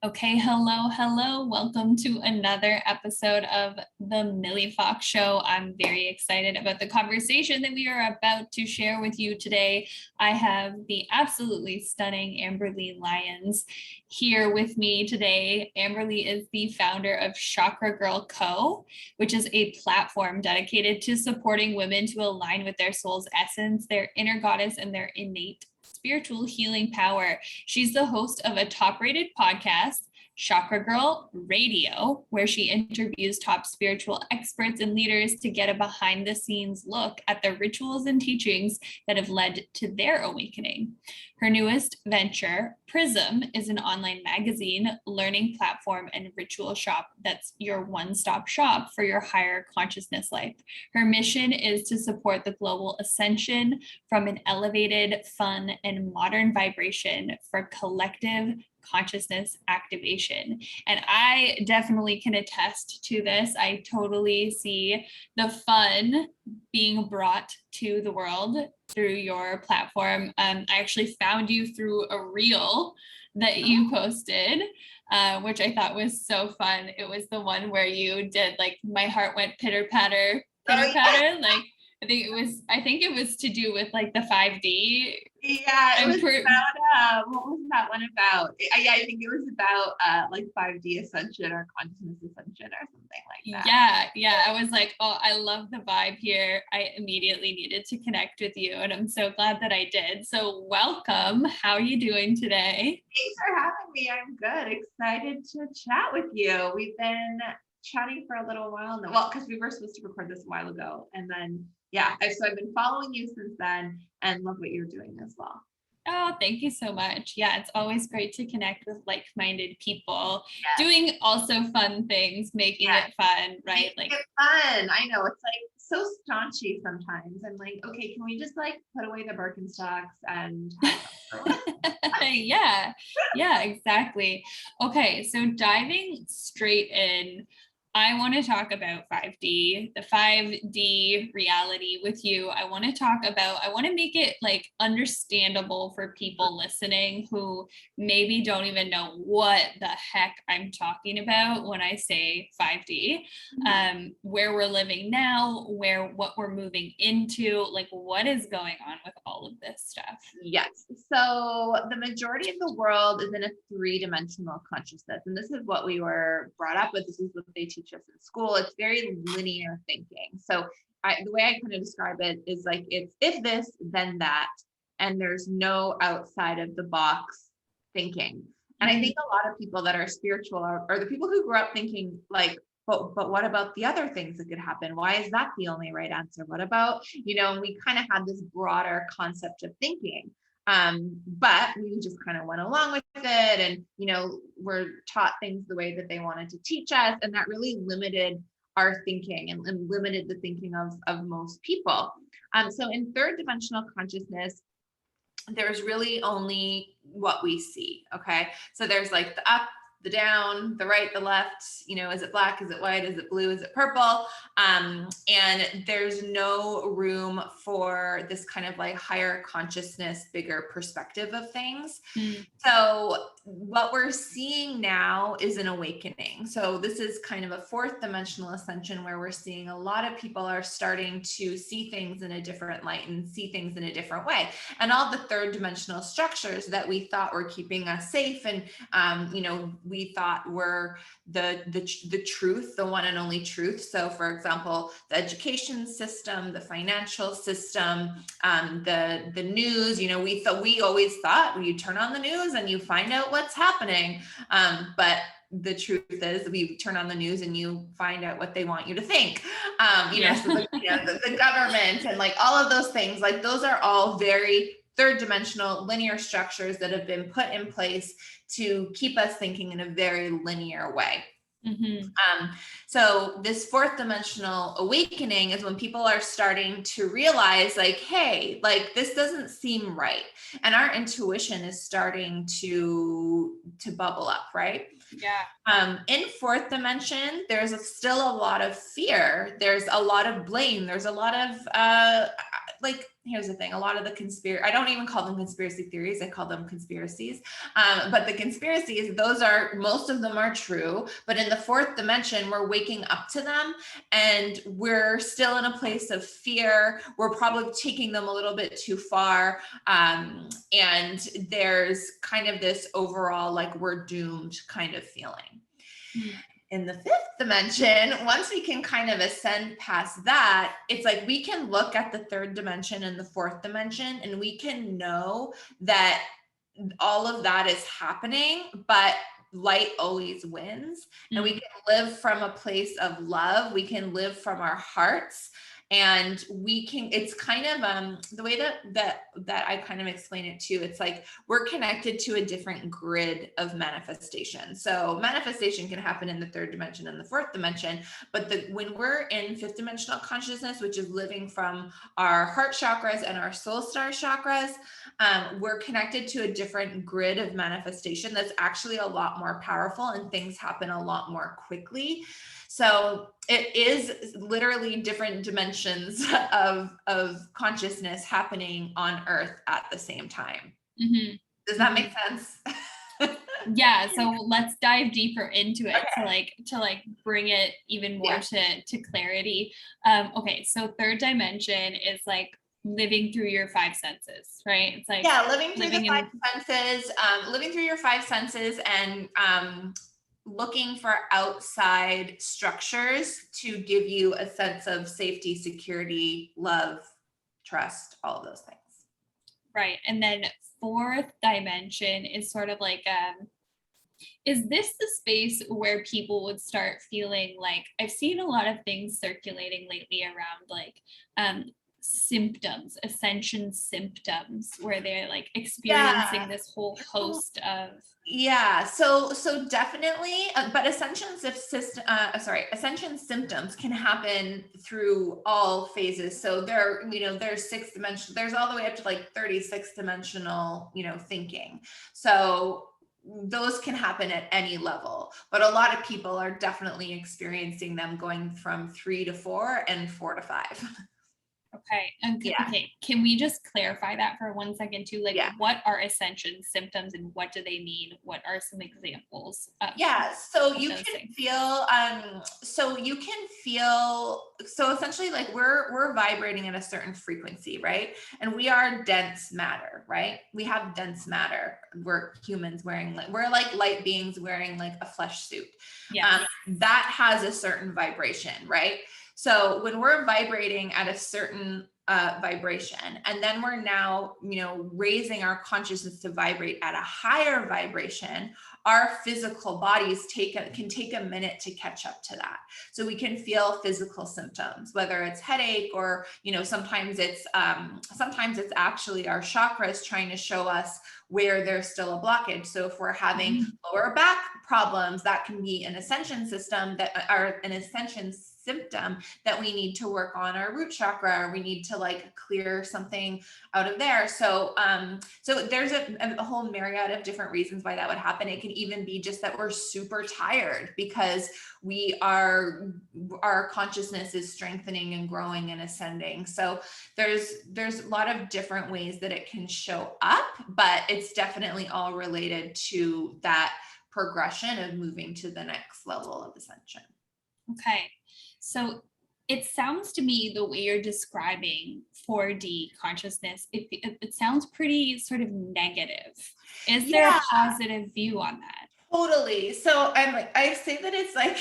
Okay, hello. Welcome to another episode of the Millie Fox Show. I'm very excited about the conversation that we are about to share with you today. I have the absolutely stunning Amber-Lee Lyons here with me today. Amber-Lee is the founder of Chakra Girl Co, which is a platform dedicated to supporting women to align with their soul's essence, their inner goddess, and their innate spiritual healing power. She's the host of a top-rated podcast, Chakra Girl Radio, where she interviews top spiritual experts and leaders to get a behind-the-scenes look at the rituals and teachings that have led to their awakening. Her newest venture, Prism, is an online magazine, learning platform, and ritual shop that's your one-stop shop for your higher consciousness life. Her mission is to support the global ascension from an elevated, fun, and modern vibration for collective consciousness activation. And I definitely can attest to this. I totally see the fun being brought to the world through your platform. I actually found you through a reel that you posted, which I thought was so fun. It was the one where you did like, my heart went pitter patter, like I think it was to do with like the 5D. Yeah, it was about, what was that one about? I think it was about like 5D Ascension or consciousness ascension or something like that. Yeah. I was like, oh, I love the vibe here. I immediately needed to connect with you, and I'm so glad that I did. So welcome. How are you doing today? Thanks for having me. I'm good. Excited to chat with you. We've been chatting for a little while now. Well, because we were supposed to record this a while ago, and then so I've been following you since then and love what you're doing as well. Oh, thank you so much. Yeah, it's always great to connect with like-minded people, doing also fun things, making it fun, right? Making it fun. I know, it's like so staunchy sometimes. I'm like, okay, can we just like put away the Birkenstocks and yeah, exactly. Okay, so diving straight in, I want to talk about 5D, the 5D reality with you. I want to make it like understandable for people listening who maybe don't even know what the heck I'm talking about when I say 5D, where we're living now, what we're moving into, like what is going on with all of this stuff. Yes. So the majority of the world is in a 3-dimensional consciousness. And this is what we were brought up with. This is what they teach us in school. It's very linear thinking. So the way I kind of describe it is like, it's if this, then that, and there's no outside of the box thinking. And I think a lot of people that are spiritual are the people who grew up thinking like, but what about the other things that could happen? Why is that the only right answer? What about, and we kind of had this broader concept of thinking. But we just kind of went along with it, and we're taught things the way that they wanted to teach us, and that really limited our thinking and limited the thinking of most people. So in 3rd dimensional consciousness, there's really only what we see. Okay, so there's like the up, the down, the right, the left, is it black, is it white, is it blue, is it purple? And there's no room for this kind of like higher consciousness, bigger perspective of things. So what we're seeing now is an awakening. So this is kind of a 4th dimensional ascension where we're seeing a lot of people are starting to see things in a different light and see things in a different way. And all the 3rd dimensional structures that we thought were keeping us safe and, we thought were the truth, the one and only truth. So for example, the education system, the financial system, the news, we always thought when you turn on the news and you find out what's happening. But the truth is we turn on the news and you find out what they want you to think. So the government and like all of those things, like those are all very 3rd dimensional linear structures that have been put in place to keep us thinking in a very linear way. So this 4th dimensional awakening is when people are starting to realize like, hey, like this doesn't seem right. And our intuition is starting to bubble up, right? Yeah. In 4th dimension, there's still a lot of fear. There's a lot of blame. There's a lot of here's the thing, a lot of the I don't even call them conspiracy theories, I call them conspiracies. But the conspiracies, most of them are true, but in the fourth dimension, we're waking up to them and we're still in a place of fear. We're probably taking them a little bit too far. And there's kind of this overall, like, we're doomed kind of feeling. In the fifth dimension, once we can kind of ascend past that, it's like we can look at the third dimension and the fourth dimension, and we can know that all of that is happening, but light always wins. And we can live from a place of love. We can live from our hearts. And it's kind of the way that I kind of explain it too. It's like we're connected to a different grid of manifestation. So manifestation can happen in the third dimension and the fourth dimension, but when we're in fifth dimensional consciousness, which is living from our heart chakras and our soul star chakras, we're connected to a different grid of manifestation that's actually a lot more powerful, and things happen a lot more quickly. So it is literally different dimensions of consciousness happening on Earth at the same time. Mm-hmm. Does that make sense? Yeah. So let's dive deeper into it to bring it even more to clarity. Okay. So third dimension is like living through your five senses, right? It's like living through your five senses and looking for outside structures to give you a sense of safety, security, love, trust, all of those things. Right. And then fourth dimension is sort of like, is this the space where people would start feeling like, I've seen a lot of things circulating lately around like, symptoms, ascension symptoms, where they're like experiencing this whole host of so definitely, but ascension symptoms can happen through all phases. So there's sixth dimension, there's all the way up to like 36 dimensional thinking. So those can happen at any level, but a lot of people are definitely experiencing them going from 3 to 4 and 4 to 5. Okay. Okay. Can we just clarify that for 1 second too? Like, what are ascension symptoms and what do they mean? What are some examples? So you can feel, so essentially like we're vibrating at a certain frequency, right? And we are dense matter, right? We have dense matter. We're humans we're like light beings wearing like a flesh suit. That has a certain vibration, right? So when we're vibrating at a certain vibration, and then we're now, raising our consciousness to vibrate at a higher vibration, our physical bodies can take a minute to catch up to that. So we can feel physical symptoms, whether it's headache or, sometimes it's actually our chakras trying to show us where there's still a blockage. So if we're having lower back problems, that can be an ascension symptom that we need to work on our root chakra, or we need to like clear something out of there. So there's a whole myriad of different reasons why that would happen. It can even be just that we're super tired because our consciousness is strengthening and growing and ascending. So there's a lot of different ways that it can show up, but it's definitely all related to that progression of moving to the next level of ascension. Okay. So it sounds to me, the way you're describing 4D consciousness, it sounds pretty sort of negative. Is there a positive view on that? Totally. So I say that it's like,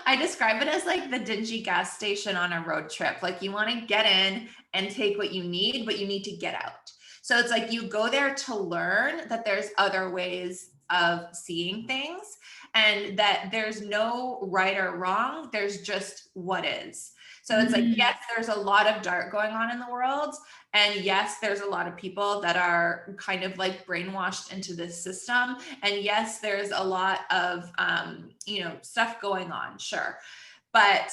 I describe it as like the dingy gas station on a road trip. Like you want to get in and take what you need, but you need to get out. So it's like you go there to learn that there's other ways of seeing things, and that there's no right or wrong. There's just what is. So it's like, yes, there's a lot of dark going on in the world. And yes, there's a lot of people that are kind of like brainwashed into this system. And yes, there's a lot of, stuff going on. Sure. But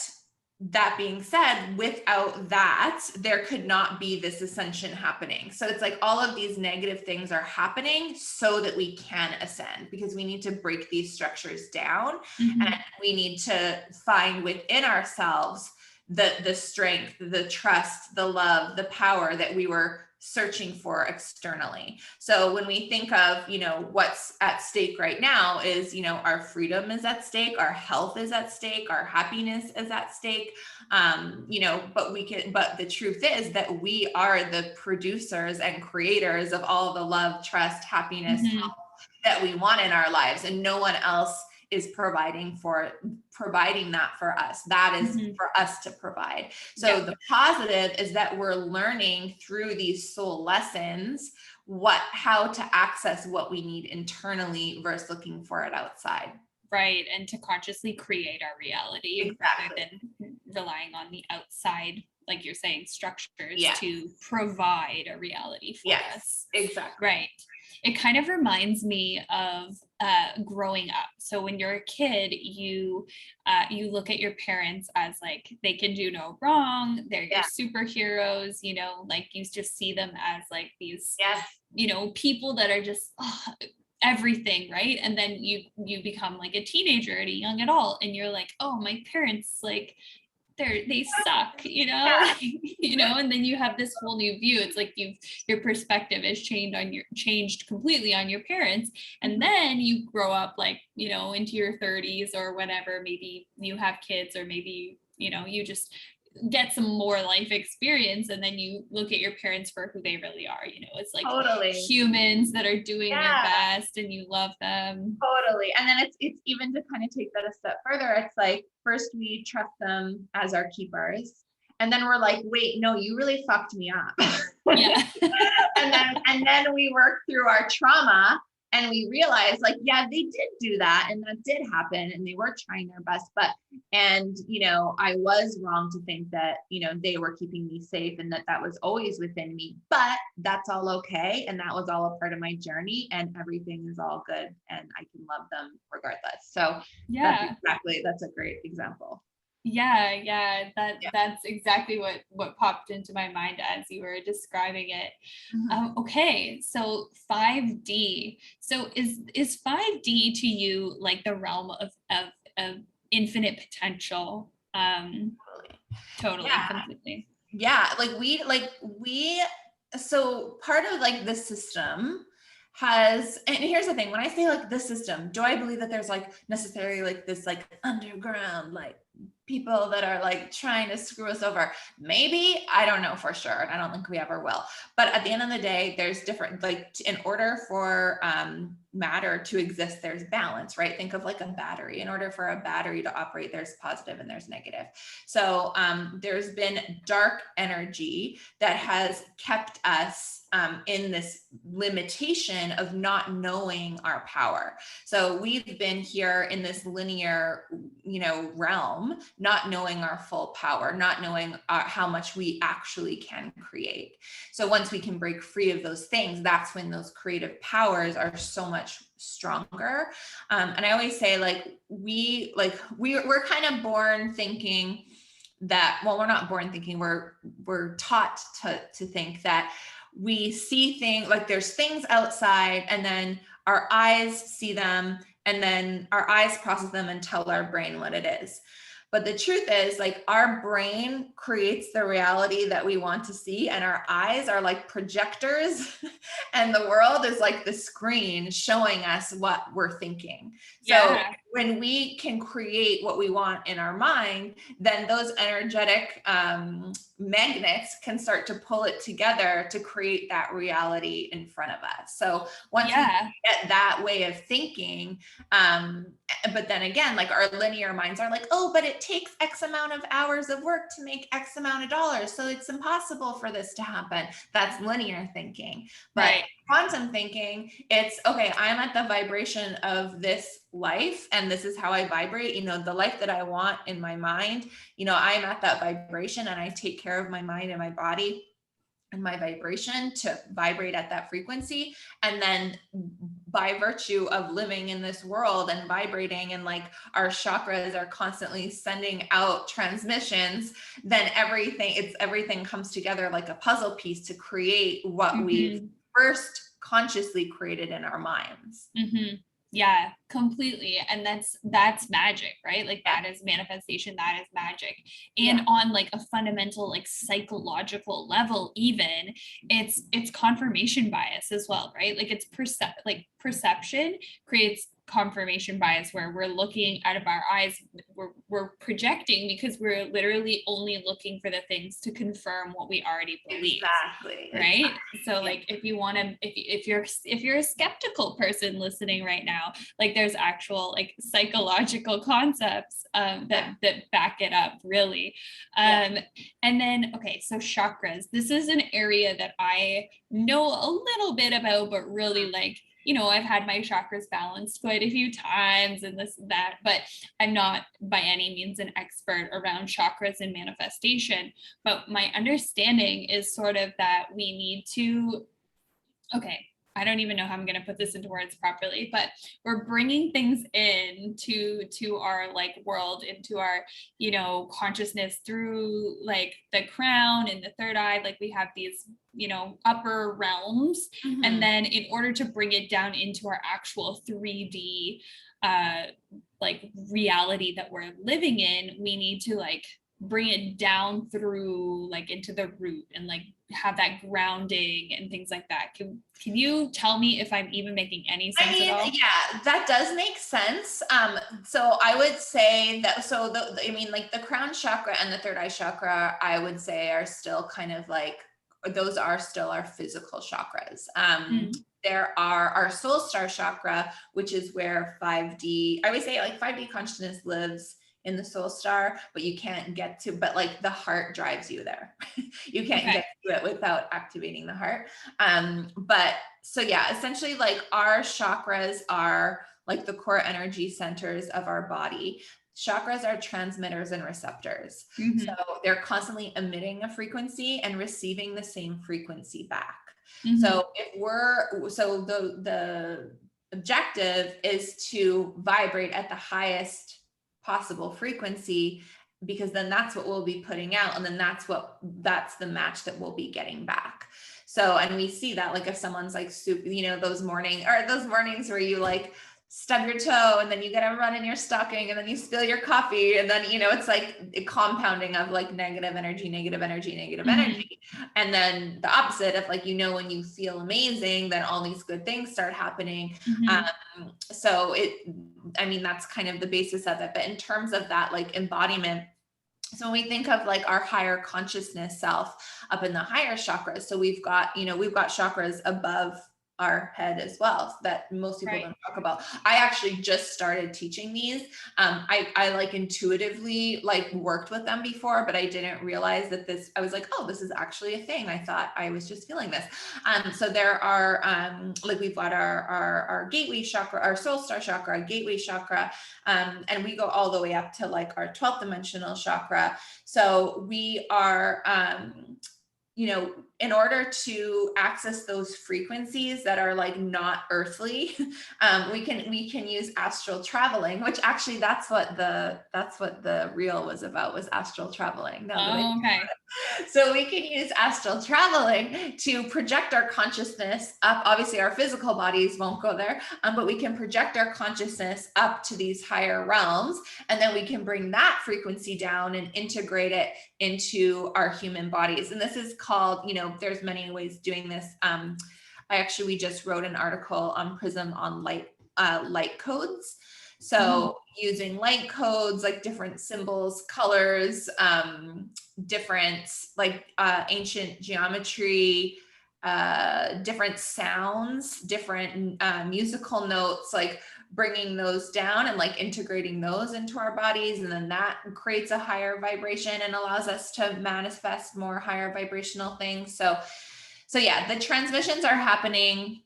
that being said, without that, there could not be this ascension happening. So it's like all of these negative things are happening so that we can ascend, because we need to break these structures down and we need to find within ourselves the strength, the trust, the love, the power that we were searching for externally. So when we think of, what's at stake right now is, our freedom is at stake, our health is at stake, our happiness is at stake. But the truth is that we are the producers and creators of all the love, trust, happiness, health that we want in our lives, and no one else is providing that for us. That is for us to provide. So the positive is that we're learning through these soul lessons how to access what we need internally versus looking for it outside. Right. And to consciously create our reality rather than relying on the outside, like you're saying, structures to provide a reality for us. Exactly. Right. It kind of reminds me of growing up. So when you're a kid, you look at your parents as like, they can do no wrong. They're your superheroes, like you just see them as like these, people that are just everything, right? And then you become like a teenager and a young adult, and you're like, oh, my parents, like, they suck, and then you have this whole new view. It's like your perspective has changed completely on your parents. And then you grow up like, into your 30s or whatever, maybe you have kids, or maybe, you just get some more life experience, and then you look at your parents for who they really are. It's like humans that are doing their best, and you love them. Totally. And then it's even to kind of take that a step further. It's like, first we trust them as our keepers, and then we're like, wait, no, you really fucked me up. and then we work through our trauma, and we realize like, yeah, they did do that, and that did happen, and they were trying their best, I was wrong to think that, they were keeping me safe, and that was always within me, but that's all okay. And that was all a part of my journey, and everything is all good, and I can love them regardless. So that's a great example. That's exactly what popped into my mind as you were describing it. Okay, so 5D. So is 5D to you like the realm of infinite potential? Totally, completely. So part of like the system has, and here's the thing, when I say like the system, do I believe that there's like necessarily like this like underground like people that are like trying to screw us over? Maybe, I don't know for sure, and I don't think we ever will. But at the end of the day, there's different, like in order for matter to exist, there's balance, right? Think of like a battery. In order for a battery to operate, there's positive and there's negative. So there's been dark energy that has kept us in this limitation of not knowing our power. So we've been here in this linear, realm, not knowing our full power, not knowing how much we actually can create. So once we can break free of those things, that's when those creative powers are so much stronger. And I always say we're kind of born thinking that, well, we're not born thinking, we're taught to think that we see things, like there's things outside, and then our eyes see them, and then our eyes process them and tell our brain what it is. But the truth is, like, our brain creates the reality that we want to see, and our eyes are like projectors and the world is like the screen showing us what we're thinking. So when we can create what we want in our mind, then those energetic magnets can start to pull it together to create that reality in front of us. So once we get that way of thinking, but then again, like our linear minds are like, oh, but it takes X amount of hours of work to make X amount of dollars, so it's impossible for this to happen. That's linear thinking. But quantum thinking, it's okay, I'm at the vibration of this life, and this is how I vibrate. The life that I want in my mind, I'm at that vibration, and I take care of my mind and my body and my vibration to vibrate at that frequency. And then by virtue of living in this world and vibrating, and like our chakras are constantly sending out transmissions, then everything comes together like a puzzle piece to create what we've first consciously created in our minds. Yeah, Completely. And that's magic, right? Like that is manifestation, that is magic. And on like a fundamental, like psychological level, even it's confirmation bias as well, right? Like it's perception creates confirmation bias, where we're looking out of our eyes, we're projecting, because we're literally only looking for the things to confirm what we already believe. Exactly. Right. So like if you want to, if you're a skeptical person listening right now, like there's actual like psychological concepts that back it up, really. And then, okay, so chakras, this is an area that I know a little bit about, but really, like, you know, I've had my chakras balanced quite a few times and this and that, but I'm not by any means an expert around chakras and manifestation. But my understanding is sort of that we need to, okay, I don't even know how I'm going to put this into words properly, but we're bringing things to our like world, into our, you know, consciousness through like the crown and the third eye. Like we have these, you know, upper realms. And then in order to bring it down into our actual 3D like reality that we're living in, we need to like bring it down through like into the root and like have that grounding and things like that. Can you tell me if I'm even making any sense at all? Yeah, that does make sense. So I would say that, so like the crown chakra and the third eye chakra, I would say are still kind of like, those are still our physical chakras. There are our soul star chakra, which is where 5D, I would say like 5D consciousness lives in the soul star, but you can't get to, but like the heart drives you there. You can't get to it without activating the heart. But so yeah, essentially like our chakras are like the core energy centers of our body. Chakras are transmitters and receptors. So they're constantly emitting a frequency and receiving the same frequency back. So the objective is to vibrate at the highest possible frequency, because then that's what we'll be putting out, and then that's the match that we'll be getting back. So, and we see that like if someone's like super, you know, those mornings where you like stub your toe and then you get a run in your stocking and then you spill your coffee, and then, you know, it's like a compounding of like negative energy. And then the opposite of like, you know, when you feel amazing, then all these good things start happening. So that's kind of the basis of it. But in terms of that like embodiment, so when we think of like our higher consciousness self up in the higher chakras, so we've got chakras above our head as well that most people don't talk about. I actually just started teaching these. I like intuitively like worked with them before, but I didn't realize that I was like, oh, this is actually a thing. I thought I was just feeling this. So there are like we've got our gateway chakra, our soul star chakra, our gateway chakra, and we go all the way up to like our 12th dimensional chakra. So we are you know, in order to access those frequencies that are like not earthly, we can use astral traveling, which actually that's what the reel was about, was astral traveling. So we can use astral traveling to project our consciousness up. Obviously our physical bodies won't go there, but we can project our consciousness up to these higher realms, and then we can bring that frequency down and integrate it into our human bodies. And this is called, you know, there's many ways of doing this. We just wrote an article on Prism on light codes. So using light codes, like different symbols, colors, different like ancient geometry, different sounds, different musical notes, like bringing those down and like integrating those into our bodies. And then that creates a higher vibration and allows us to manifest more higher vibrational things. So yeah, the transmissions are happening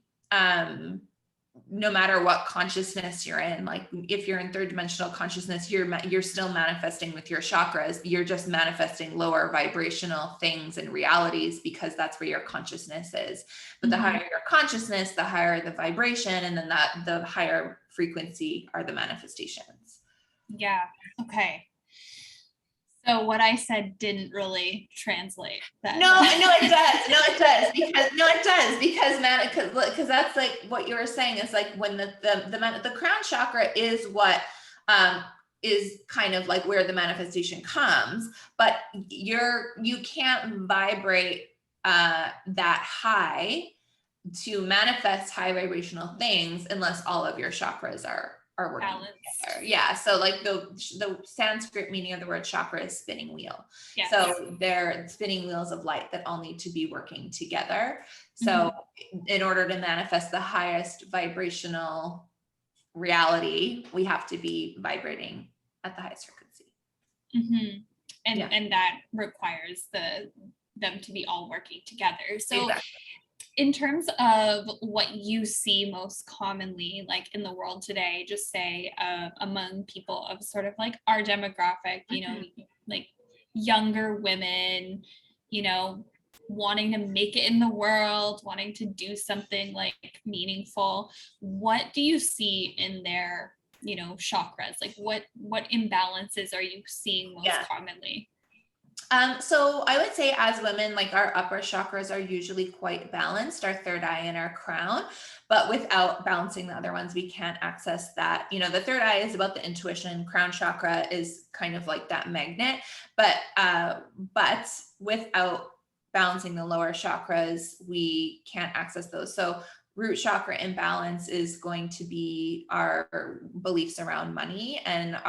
no matter what consciousness you're in. Like if you're in third dimensional consciousness, you're still manifesting with your chakras. You're just manifesting lower vibrational things and realities because that's where your consciousness is. But the higher your consciousness, the higher the vibration, and then the higher frequency are the manifestations. Yeah. Okay. So what I said didn't really translate that. No, it does. Because that's like what you were saying is like when the crown chakra is what is kind of like where the manifestation comes, but you can't vibrate that high to manifest high vibrational things unless all of your chakras are working together. Yeah. So like the Sanskrit meaning of the word chakra is spinning wheel. Yes. So they're spinning wheels of light that all need to be working together. So in order to manifest the highest vibrational reality, we have to be vibrating at the highest frequency. And that requires them to be all working together. So exactly. In terms of what you see most commonly, like in the world today, just say among people of sort of like our demographic, you know, like younger women, you know, wanting to make it in the world, wanting to do something like meaningful, what do you see in their, you know, chakras? Like what imbalances are you seeing most commonly? So I would say as women, like our upper chakras are usually quite balanced, our third eye and our crown, but without balancing the other ones, we can't access that. You know, the third eye is about the intuition, crown chakra is kind of like that magnet, but without balancing the lower chakras, we can't access those. So root chakra imbalance is going to be our beliefs around money and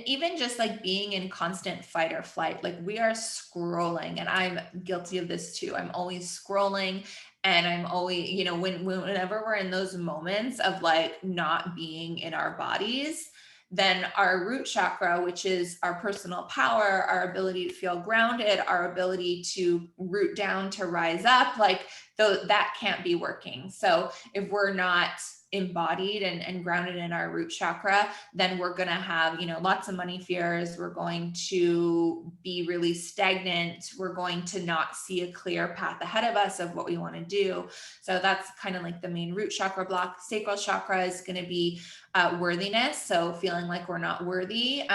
even just like being in constant fight or flight. Like we are scrolling, and I'm guilty of this too. I'm always scrolling, and I'm always, you know, whenever we're in those moments of like not being in our bodies, then our root chakra, which is our personal power, our ability to feel grounded, our ability to root down, to rise up, like that can't be working. So if we're not embodied and grounded in our root chakra, then we're going to have, you know, lots of money fears. We're going to be really stagnant. We're going to not see a clear path ahead of us of what we want to do. So that's kind of like the main root chakra block. Sacral chakra is going to be worthiness. So feeling like we're not worthy.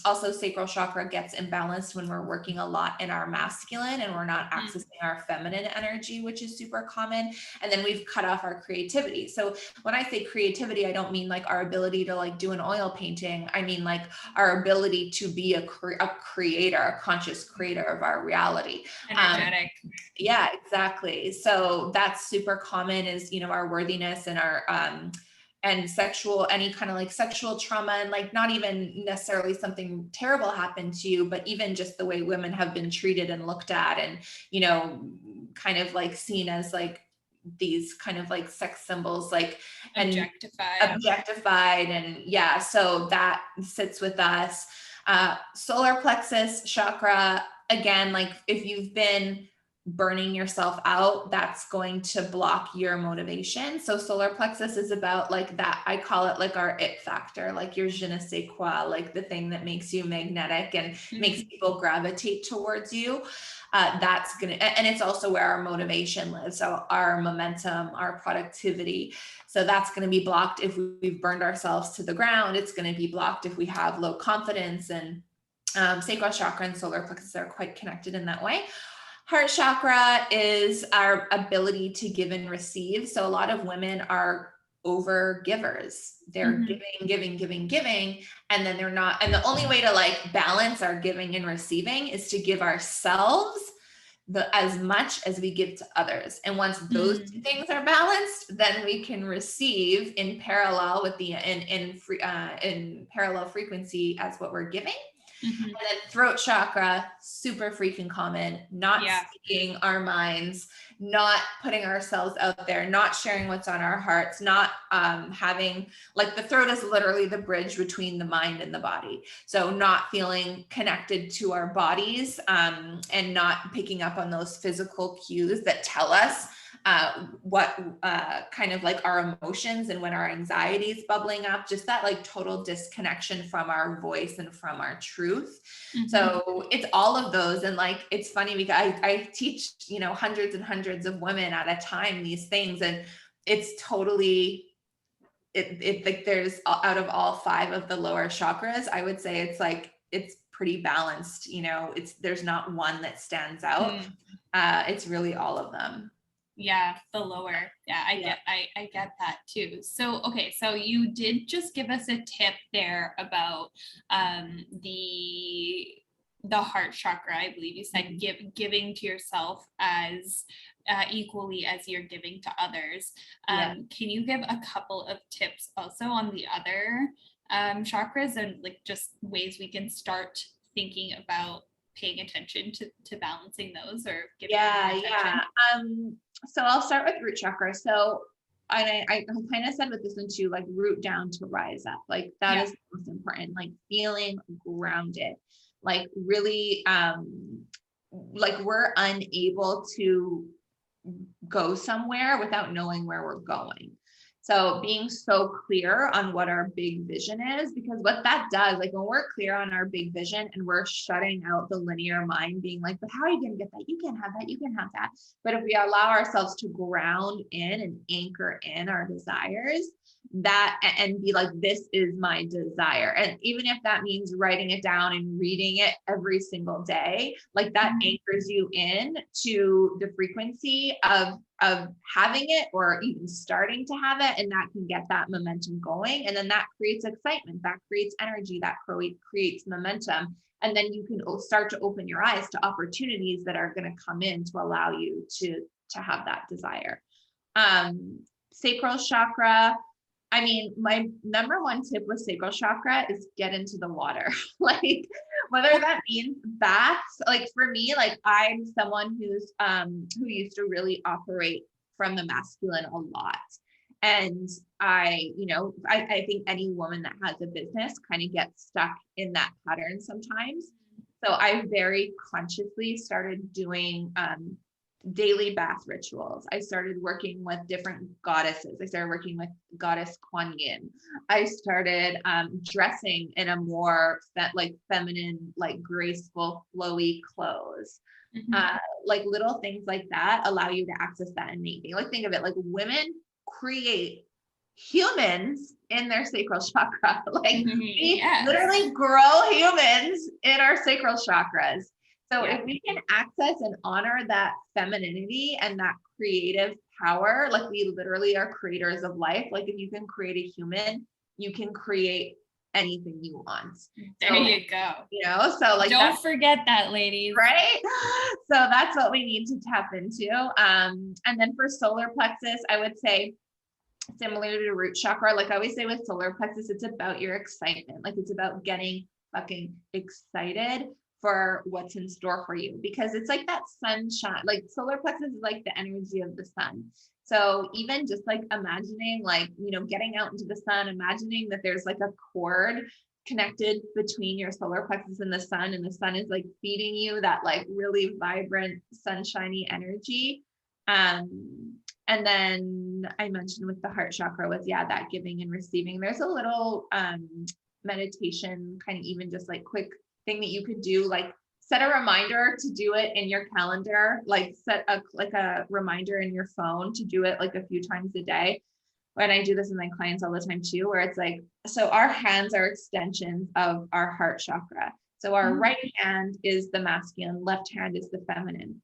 Also sacral chakra gets imbalanced when we're working a lot in our masculine and we're not accessing our feminine energy, which is super common. And then we've cut off our creativity. So when I say creativity, I don't mean like our ability to like do an oil painting. I mean like our ability to be a creator, a conscious creator of our reality. Energetic. Yeah, exactly. So that's super common is, you know, our worthiness and our, and any kind of like sexual trauma, and like not even necessarily something terrible happened to you, but even just the way women have been treated and looked at and, you know, kind of like seen as like these kind of like sex symbols, like objectified. And yeah, so that sits with us. Solar plexus chakra, again, like if you've been burning yourself out, that's going to block your motivation. So solar plexus is about like that. I call it like our it factor, like your je ne sais quoi, like the thing that makes you magnetic and makes people gravitate towards you. That's going to, and it's also where our motivation lives. So our momentum, our productivity. So that's going to be blocked if we've burned ourselves to the ground. It's going to be blocked if we have low confidence, and sacral chakra and solar plexus are quite connected in that way. Heart chakra is our ability to give and receive. So a lot of women are over givers. They're giving, and then they're not. And the only way to like balance our giving and receiving is to give ourselves as much as we give to others. And once those two things are balanced, then we can receive in parallel with the in parallel frequency as what we're giving. And then throat chakra, super freaking common, not speaking our minds, not putting ourselves out there, not sharing what's on our hearts, not having, like the throat is literally the bridge between the mind and the body. So not feeling connected to our bodies and not picking up on those physical cues that tell us what kind of like our emotions and when our anxiety is bubbling up, just that like total disconnection from our voice and from our truth. So it's all of those. And like, it's funny because I teach, you know, hundreds and hundreds of women at a time, these things, and it's totally, it like there's out of all 5 of the lower chakras, I would say it's like, it's pretty balanced. You know, there's not one that stands out. It's really all of them. Yeah, the lower. Yeah, I get that too. So, okay, so you did just give us a tip there about the heart chakra. I believe you said giving to yourself as equally as you're giving to others. Can you give a couple of tips also on the other chakras and like just ways we can start thinking about paying attention to balancing those or giving them attention? So I'll start with root chakra. So I kind of said with this one too, like root down to rise up. Like that is the most important, like feeling grounded, like really, like we're unable to go somewhere without knowing where we're going. So being so clear on what our big vision is, because what that does, like when we're clear on our big vision and we're shutting out the linear mind being like, but how are you going to get that? You can't have that. You can have that. But if we allow ourselves to ground in and anchor in our desires, that and be like, this is my desire. And even if that means writing it down and reading it every single day, like that anchors you in to the frequency of having it or even starting to have it. And that can get that momentum going. And then that creates excitement, that creates energy, that creates momentum. And then you can start to open your eyes to opportunities that are going to come in to allow you to have that desire. Sacral chakra. I mean, my number one tip with sacral chakra is get into the water. Like whether that means baths, like for me, like I'm someone who's who used to really operate from the masculine a lot. And I think any woman that has a business kind of gets stuck in that pattern sometimes. So I very consciously started doing daily bath rituals. I started working with different goddesses. I started working with goddess Kuan Yin. I started dressing in a more feminine, like graceful, flowy clothes. Like little things like that allow you to access that innate being. Like think of it like women create humans in their sacral chakra. Like we literally grow humans in our sacral chakras. So if we can access and honor that femininity and that creative power, like we literally are creators of life. Like if you can create a human, you can create anything you want. There you go. You know, so like don't forget that, ladies. Right? So that's what we need to tap into. And then for solar plexus, I would say similar to root chakra, like I always say with solar plexus, it's about your excitement. Like it's about getting fucking excited for what's in store for you, because it's like that sunshine, like solar plexus is like the energy of the sun. So even just like imagining, like, you know, getting out into the sun, imagining that there's like a cord connected between your solar plexus and the sun is like feeding you that like really vibrant sunshiny energy. And then I mentioned with the heart chakra was that giving and receiving. There's a little meditation, kind of even just like quick thing that you could do, like set a reminder to do it in your calendar, like set a reminder in your phone to do it like a few times a day. And I do this with my clients all the time too, where it's like, so our hands are extensions of our heart chakra. So our right hand is the masculine, left hand is the feminine.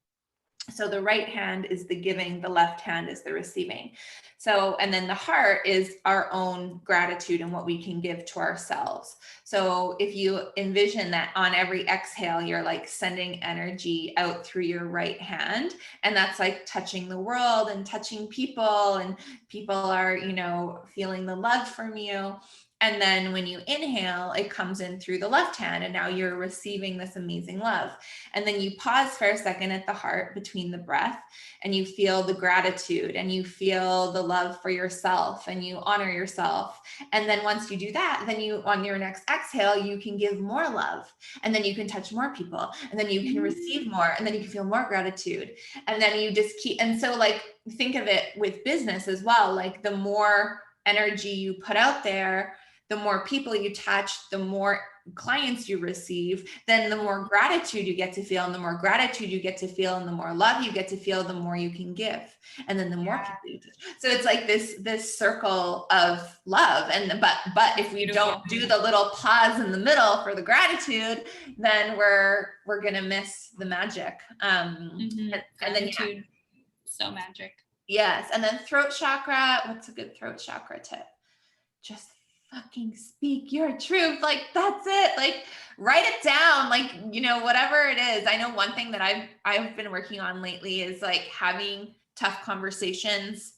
So the right hand is the giving, the left hand is the receiving. So, and then the heart is our own gratitude and what we can give to ourselves. So if you envision that on every exhale, you're like sending energy out through your right hand, and that's like touching the world and touching people, and people are, you know, feeling the love from you. And then when you inhale, it comes in through the left hand, and now you're receiving this amazing love. And then you pause for a second at the heart between the breath, and you feel the gratitude, and you feel the love for yourself, and you honor yourself. And then once you do that, then you, on your next exhale, you can give more love, and then you can touch more people, and then you can receive more, and then you can feel more gratitude. And then you just keep, and so like, think of it with business as well. Like the more energy you put out there, the more people you touch, the more clients you receive, then the more gratitude you get to feel, and the more gratitude you get to feel, and the more love you get to feel, the more you can give. And then the more people you touch. So it's like this circle of love. And but if we don't do the little pause in the middle for the gratitude, then we're gonna miss the magic. And then so magic. Yes. And then throat chakra. What's a good throat chakra tip? Just fucking speak your truth. Like, that's it. Like, write it down. Like, you know, whatever it is. I know one thing that I've been working on lately is like having tough conversations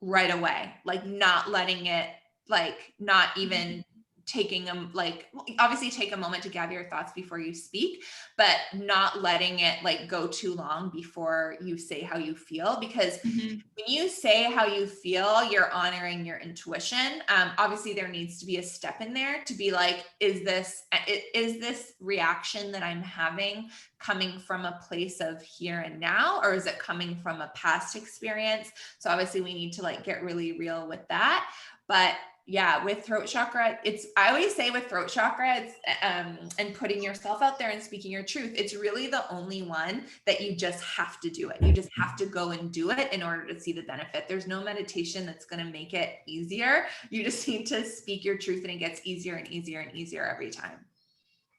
right away, like not letting it, like not even taking them, like obviously take a moment to gather your thoughts before you speak, but not letting it like go too long before you say how you feel. Because when you say how you feel, you're honoring your intuition. Obviously there needs to be a step in there to be like, is this reaction that I'm having coming from a place of here and now, or is it coming from a past experience? So obviously we need to like get really real with that. But yeah, with throat chakra, I always say with throat chakra, it's, and putting yourself out there and speaking your truth, it's really the only one that you just have to do it. You just have to go and do it in order to see the benefit. There's no meditation that's going to make it easier. You just need to speak your truth, and it gets easier and easier and easier every time.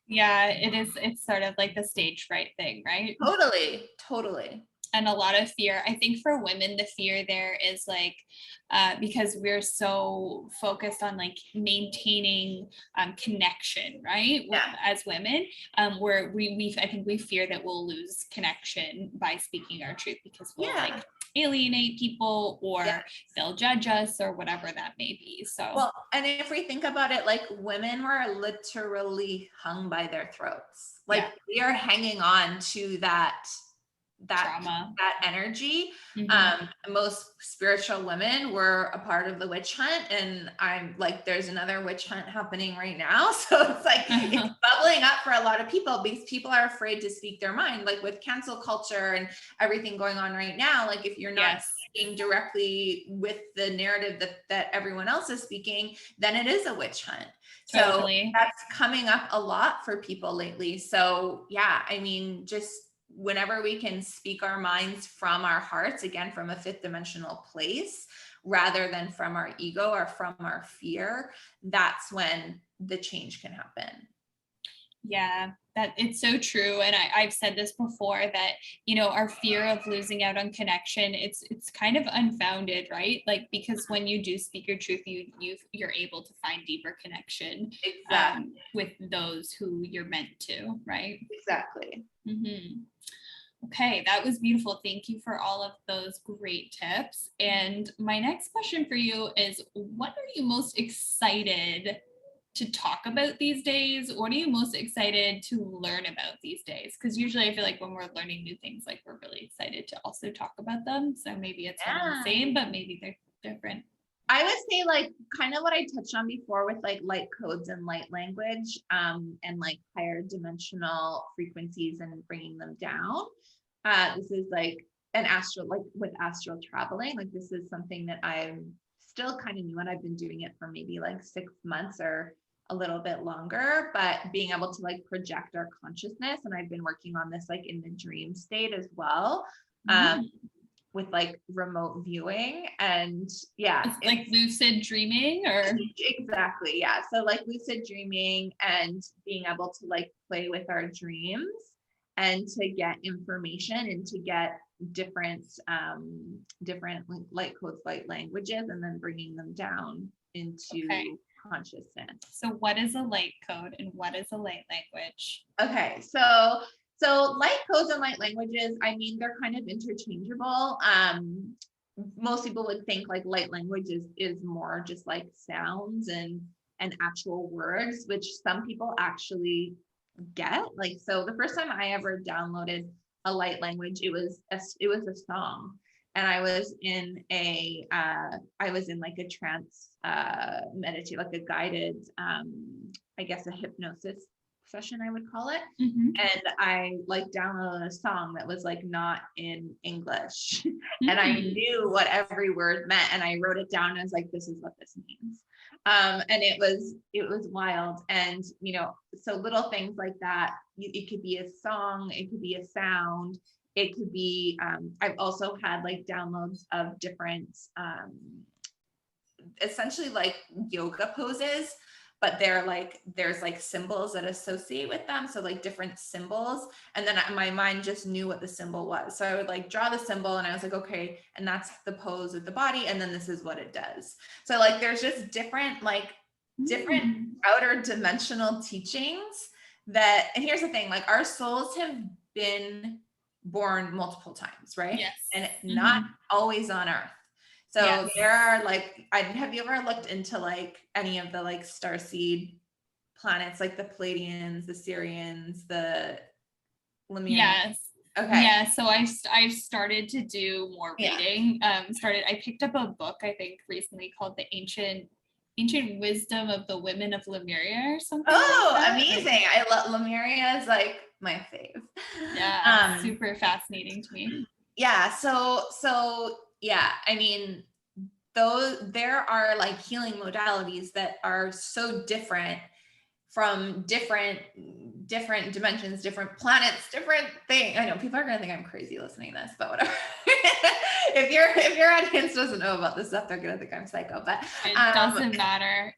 Yeah, it is. It's sort of like the stage fright thing, right? Totally. And a lot of fear. I think for women, the fear there is like, because we're so focused on like maintaining connection, right? Yeah. As women, where I think we fear that we'll lose connection by speaking our truth, because we'll like alienate people, or they'll judge us, or whatever that may be. So, well, and if we think about it, like women were literally hung by their throats. Like we are hanging on to that trauma, that energy. Most spiritual women were a part of the witch hunt, and I'm like, there's another witch hunt happening right now. So it's like, it's bubbling up for a lot of people, because people are afraid to speak their mind, like with cancel culture and everything going on right now. Like if you're not speaking directly with the narrative that everyone else is speaking, then it is a witch hunt. Totally. So that's coming up a lot for people lately. So yeah, I mean, just whenever we can speak our minds from our hearts, again, from a fifth dimensional place, rather than from our ego or from our fear, that's when the change can happen. Yeah, that it's so true. And I've said this before, that, you know, our fear of losing out on connection, it's kind of unfounded, right? Like, because when you do speak your truth, you're able to find deeper connection with those who you're meant to, right? Exactly. Okay, that was beautiful. Thank you for all of those great tips. And my next question for you is, what are you most excited to talk about these days? What are you most excited to learn about these days? Because usually I feel like when we're learning new things, like we're really excited to also talk about them. So maybe it's one and the same, but maybe they're different. I would say like kind of what I touched on before with like light codes and light language, and like higher dimensional frequencies and bringing them down. This is like an astral, like with astral traveling, like this is something that I'm still kind of new, and I've been doing it for maybe like 6 months or a little bit longer, but being able to like project our consciousness. And I've been working on this like in the dream state as well. With like remote viewing, and it's like lucid dreaming, or exactly. Yeah. So like lucid dreaming and being able to like play with our dreams and to get information and to get different light codes, light languages, and then bringing them down into consciousness. So what is a light code and what is a light language? Okay. So light codes and light languages, I mean, they're kind of interchangeable. Most people would think like light language is more just like sounds and actual words, which some people actually get. Like, so the first time I ever downloaded a light language, it was a song, and I was in like a trance meditation, like a guided, I guess a hypnosis session, I would call it. Mm-hmm. And I like downloaded a song that was like not in English. And I knew what every word meant. And I wrote it down. And I was like, this is what this means. And it was wild. And, you know, so little things like that, it could be a song, it could be a sound, it could be, I've also had like downloads of different, essentially like yoga poses, but they're like, there's like symbols that associate with them. So like different symbols. And then my mind just knew what the symbol was. So I would like draw the symbol and I was like, okay, and that's the pose of the body. And then this is what it does. So like, there's just different outer dimensional teachings that, and here's the thing, like our souls have been born multiple times, right? Yes. And not always on Earth. So yes. There are like, have you ever looked into like any of the like starseed planets, like the Pleiadians, the Sirians, the Lemurians? Yes. Okay. Yeah. So I've started to do more reading. I picked up a book, I think recently, called The Ancient Wisdom of the Women of Lemuria or something. Oh, like that. Amazing. I love Lemuria is like my fave. Yeah. Super fascinating to me. Yeah. So yeah, I mean, there are like healing modalities that are so different from different dimensions, different planets, different things. I know people are going to think I'm crazy listening to this, but whatever. if your audience doesn't know about this stuff, they're going to think I'm psycho, but it doesn't matter.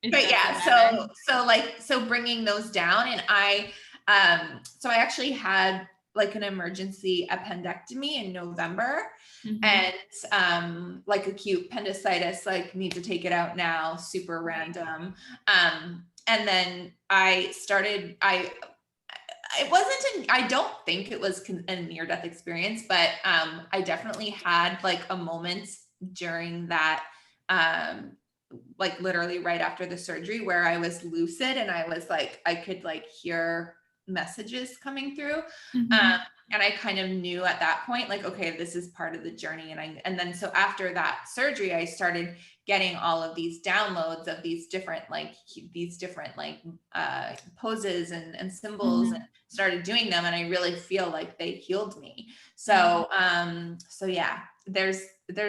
So bringing those down, and I actually had like an emergency appendectomy in November. And like acute appendicitis, like need to take it out now, super random. And then I don't think it was a near-death experience, but I definitely had like a moment during that, like literally right after the surgery, where I was lucid and I was like, I could like hear messages coming through. And I kind of knew at that point, like, okay, this is part of the journey. And then so after that surgery, I started getting all of these downloads of these different poses and symbols, and started doing them. And I really feel like they healed me. So, so yeah, there's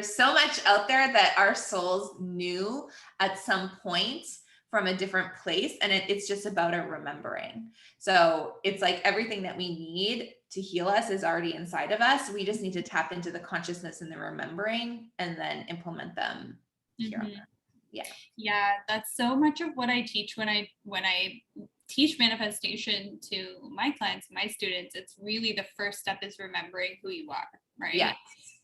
so much out there that our souls knew at some point from a different place. And it's just about a remembering. So it's like everything that we need to heal us is already inside of us. We just need to tap into the consciousness and the remembering and then implement them here. Yeah, that's so much of what I teach when I teach manifestation to my clients, my students. It's really the first step is remembering who you are, right? Yeah,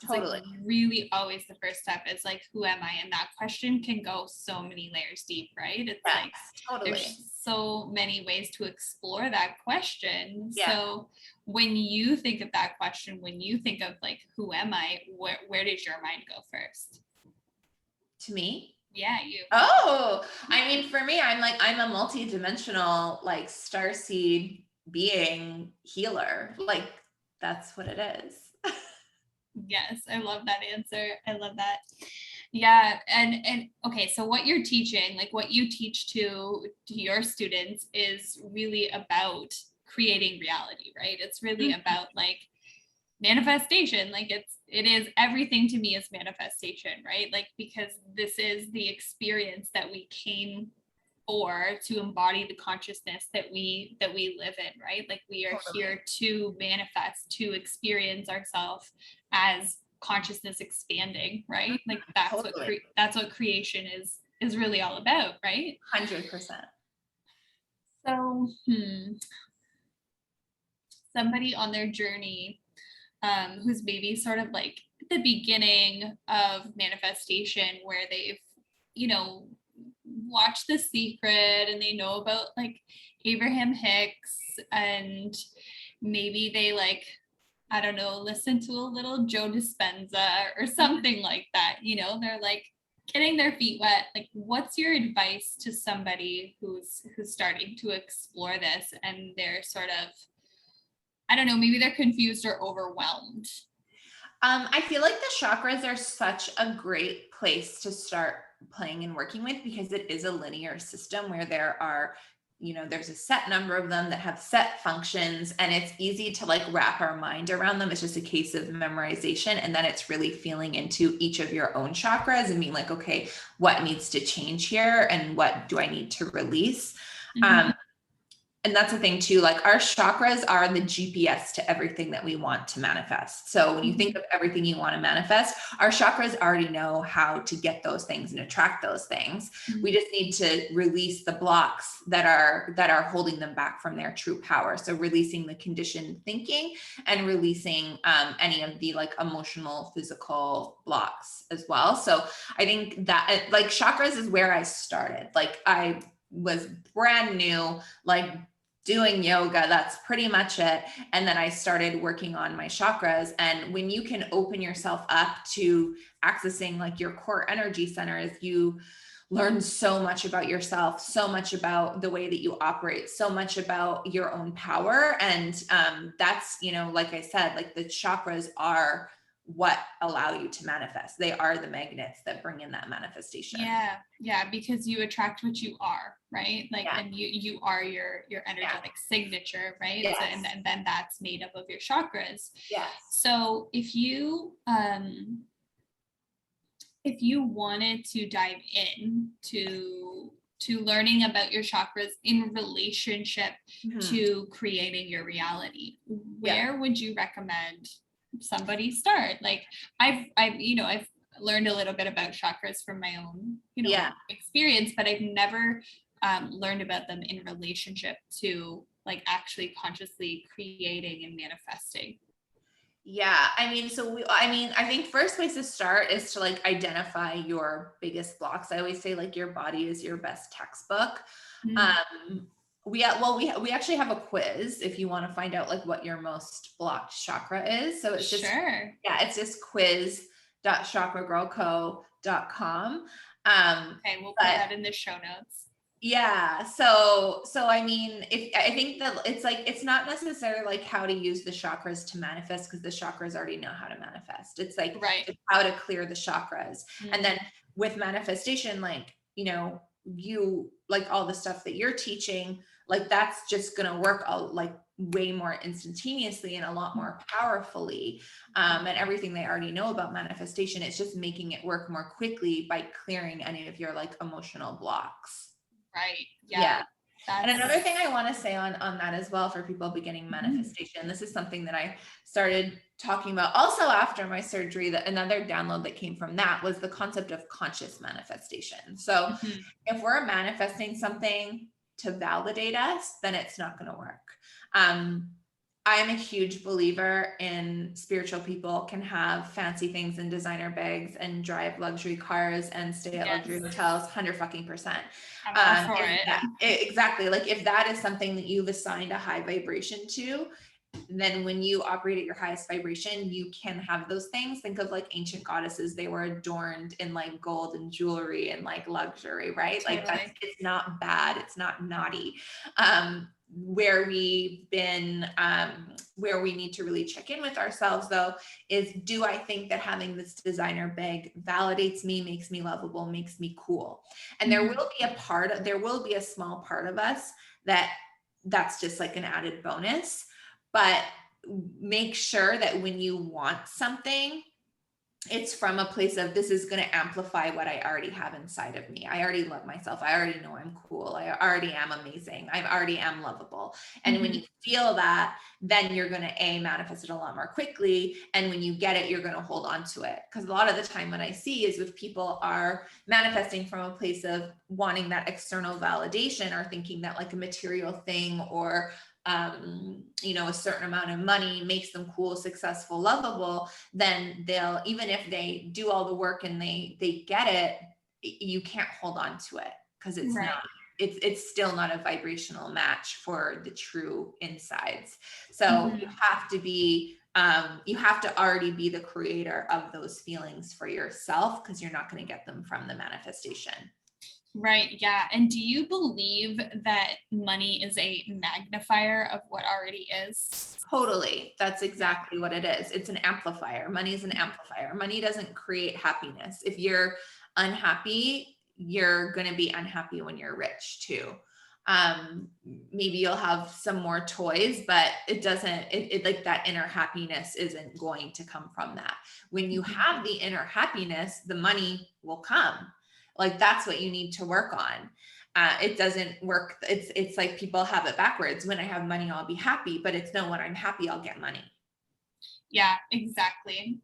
totally. It's like really always the first step is like, who am I? And that question can go so many layers deep, right? It's like totally. There's so many ways to explore that question. So when you think of that question, when you think of like, who am I? Where does your mind go first? To me? Yeah, you. Oh, I mean, for me, I'm a multi-dimensional, like starseed being healer. Like that's what it is. Yes, I love that answer. I love that. Yeah. And okay, so what you're teaching, like what you teach to your students is really about creating reality, right? It's really about like manifestation. Like it is everything to me is manifestation, right? Like, because this is the experience that we came for, to embody the consciousness that we live in, right? Like we are here to manifest, to experience ourselves as consciousness expanding, right? Like that's what creation is really all about, right? 100%. So somebody on their journey who's maybe sort of like at the beginning of manifestation, where they've, you know, watched The Secret and they know about like Abraham Hicks, and maybe they like, I don't know, listen to a little Joe Dispenza or something like that, you know, they're like getting their feet wet. Like, what's your advice to somebody who's starting to explore this and they're sort of, I don't know, maybe they're confused or overwhelmed? I feel like the chakras are such a great place to start playing and working with, because it is a linear system where there are there's a set number of them that have set functions, and it's easy to like wrap our mind around them. It's just a case of memorization. And then it's really feeling into each of your own chakras and being like, okay, what needs to change here? And what do I need to release? And that's the thing too, like our chakras are the GPS to everything that we want to manifest. So when you think of everything you want to manifest, our chakras already know how to get those things and attract those things. We just need to release the blocks that are holding them back from their true power. So releasing the conditioned thinking and releasing any of the like emotional, physical blocks as well. So I think that like chakras is where I started. Like I was brand new, like doing yoga, that's pretty much it. And then I started working on my chakras. And when you can open yourself up to accessing like your core energy centers, you learn so much about yourself, so much about the way that you operate, so much about your own power. And that's, like I said, like the chakras are what allow you to manifest. They are the magnets that bring in that manifestation. Yeah, because you attract what you are, right? Like, and you are your energetic signature, right? Yes. So, and then that's made up of your chakras. Yes. So if you wanted to dive in to learning about your chakras in relationship to creating your reality, where would you recommend somebody start? Like I've learned a little bit about chakras from my own experience, but I've never learned about them in relationship to like actually consciously creating and manifesting. Yeah, I think first place to start is to like identify your biggest blocks. I always say like your body is your best textbook. We actually have a quiz if you want to find out like what your most blocked chakra is. So it's just it's just quiz.chakragirlco.com. Okay, we'll put that in the show notes. Yeah. So I mean, I think that it's like, it's not necessarily like how to use the chakras to manifest, because the chakras already know how to manifest. It's like it's how to clear the chakras. And then with manifestation, like, you like all the stuff that you're teaching, like that's just going to work like way more instantaneously and a lot more powerfully. And everything they already know about manifestation, it's just making it work more quickly by clearing any of your like emotional blocks. Right. Yeah. And another thing I want to say on that as well for people beginning manifestation, this is something that I started talking about also after my surgery, that another download that came from that was the concept of conscious manifestation. So if we're manifesting something to validate us, then it's not going to work. I'm a huge believer in spiritual people can have fancy things in designer bags and drive luxury cars and stay at luxury hotels, 100%. I'm all for it. Exactly. Like if that is something that you've assigned a high vibration to, then when you operate at your highest vibration, you can have those things. Think of like ancient goddesses. They were adorned in like gold and jewelry and like luxury, right? Like it's not bad. It's not naughty. Where we've been, where we need to really check in with ourselves though, is do I think that having this designer bag validates me, makes me lovable, makes me cool? And there will be a small part of us that's just like an added bonus, but make sure that when you want something, it's from a place of, this is going to amplify what I already have inside of me. I already love myself. I already know I'm cool. I already am amazing. I already am lovable. And when you feel that, then you're going to manifest it a lot more quickly. And when you get it, you're going to hold on to it. Because a lot of the time what I see is if people are manifesting from a place of wanting that external validation, or thinking that like a material thing or a certain amount of money makes them cool, successful, lovable, then they'll, even if they do all the work and they get it, you can't hold on to it, because it's not, it's still not a vibrational match for the true insides. So you have to be, you have to already be the creator of those feelings for yourself, because you're not going to get them from the manifestation. Right. Yeah. And do you believe that money is a magnifier of what already is? Totally. That's exactly what it is. It's an amplifier. Money is an amplifier. Money doesn't create happiness. If you're unhappy, you're going to be unhappy when you're rich too. Maybe you'll have some more toys, but it doesn't, it like that inner happiness isn't going to come from that. When you have the inner happiness, the money will come. Like that's what you need to work on. It doesn't work. It's like people have it backwards. When I have money, I'll be happy, but it's no, when I'm happy, I'll get money. Yeah, exactly.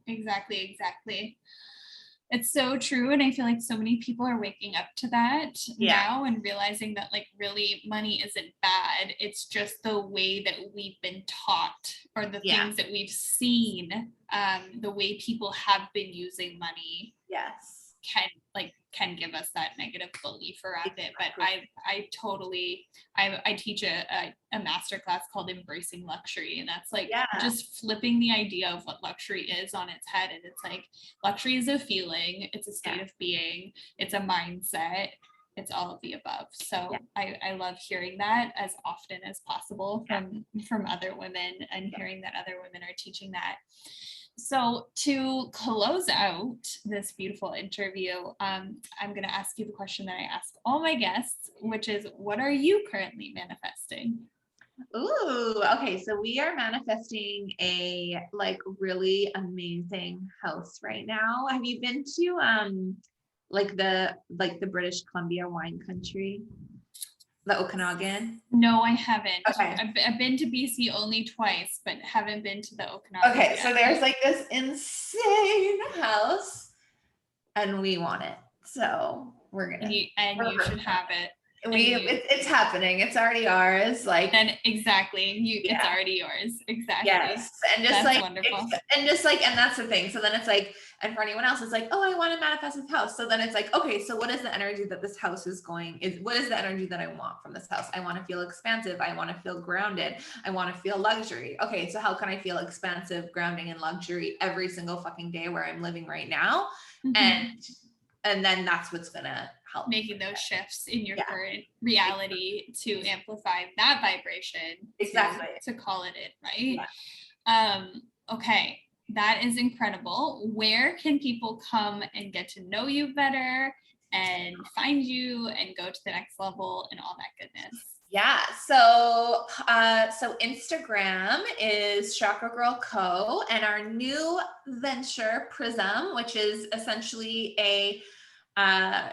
It's so true. And I feel like so many people are waking up to that now and realizing that like really money isn't bad. It's just the way that we've been taught or the things that we've seen, the way people have been using money. Yes. Can give us that negative belief around it. But I totally, I teach a masterclass called Embracing Luxury. And that's like just flipping the idea of what luxury is on its head. And it's like, luxury is a feeling, it's a state of being, it's a mindset, it's all of the above. So I love hearing that as often as possible from other women and hearing that other women are teaching that. So to close out this beautiful interview, I'm going to ask you the question that I ask all my guests, which is, what are you currently manifesting? Ooh, okay. So we are manifesting a like really amazing house right now. Have you been to like the British Columbia wine country? The Okanagan? No, I haven't. Okay. I've been to BC only twice, but haven't been to the Okanagan. Okay, yet. so there's like this insane house, and we want it. So we're gonna. You should have it. It's happening. It's already ours. Like then exactly, it's already yours. Exactly. Yes, and just that's like wonderful. And that's the thing. So then it's like, and for anyone else, it's like, oh, I want to manifest this house. So then it's like, okay, so what is the energy that this house what is the energy that I want from this house? I want to feel expansive. I want to feel grounded. I want to feel luxury. Okay, so how can I feel expansive, grounding, and luxury every single fucking day where I'm living right now? And then that's what's gonna help making those shifts in your current reality to amplify that vibration. Exactly. To call it in, right? Okay, that is incredible. Where can people come and get to know you better and find you and go to the next level and all that goodness? Yeah. So Instagram is Chakra Girl Co, and our new venture Prism, which is essentially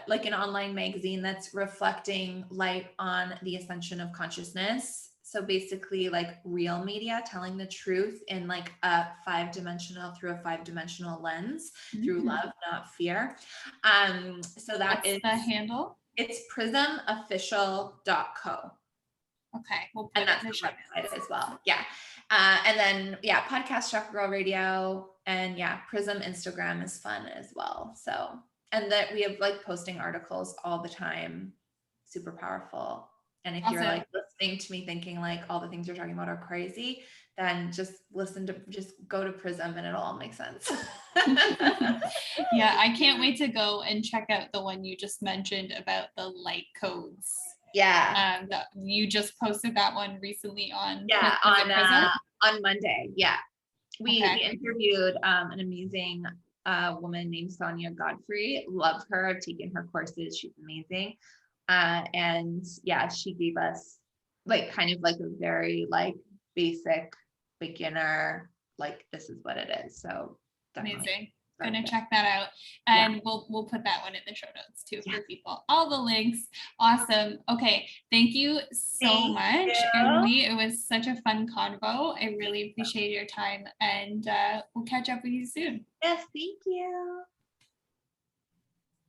like an online magazine that's reflecting light on the ascension of consciousness. So basically like real media telling the truth in like a through a five-dimensional lens, through love, not fear. So what's the handle? It's prismofficial.co. Okay, we'll put and that's the website as well. And then podcast Chakra Girl Radio, and Prism Instagram is fun as well. So, and that we have like posting articles all the time, super powerful. And if you're like listening to me thinking like all the things you're talking about are crazy, then just go to Prism and it'll all make sense. I can't wait to go and check out the one you just mentioned about the light codes. You just posted that one recently on Monday. We interviewed an amazing woman named Sonia Godfrey. Love her. I've taken her courses. She's amazing. And she gave us like kind of like a very like basic beginner, like this is what it is. So definitely. Amazing. Gonna check that out, and we'll put that one in the show notes too for people. All the links. Awesome. Okay, thank you so much, Amber-Lee. It was such a fun convo. I really appreciate your time, and we'll catch up with you soon. Yes, thank you.